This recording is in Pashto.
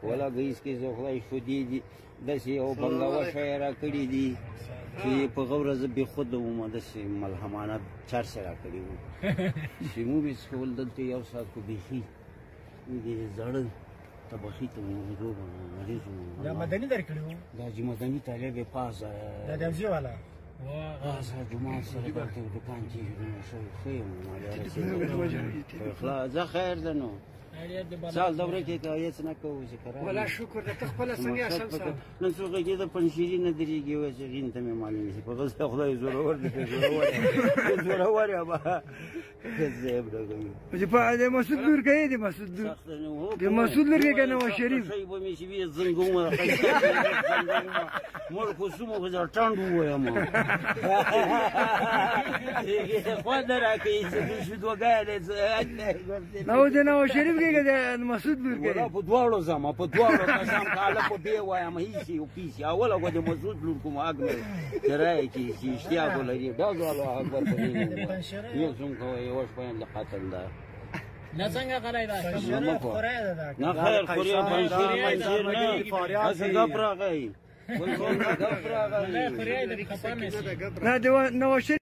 ولا ګیس کې زه خدای شودې دي داسې یو بنګاوشه یې راکړي دي چې په غوره زه بېخوده وم داسې ملهمانه چرس یې راکړي وو چې مو مې څښول دلته یو ساعت خو بیخي د زړه طبخي ته مریض وم دا مدني درکړي وو دا چې مدني طالب یې پاس دا دمزي والا سره جمعه سره دلته دکان کې ښه یم خلاص زه خیر ده نو سال دوره کې که هېڅ نه کوو چې کرار والله شکر ده ته خپله څنګه یې شمسه نن څوک کې د پنجشیري نه درېږي وایي چې غین ته مې معلوم شي په غزه خدای زورور دی زورور یم زیب راغلی چې په د مسعود لور کې دی مسعود لور د مسعود لور کې که نواز شریف شی به مې چې وي زنګومه مور خو سومو خو زه ټانډ ووایم خوا نه راکوي چې شودوګانې نو د نواز شریف کې د مسعود لور کې په دواړو ځم په دواړو قسم کاله په بې وایم هیڅ یو پیسې اوله خو د مسعود لور کوم حق مې کرایه کې چې اشتیاق ولري دا الله اکبر په دې یو څوم کوه یو شپه د قتل ده نه څنګه غلی ده نه خیر خوري پنجشیر نه هسې ګپ راغی نه د نواز شریف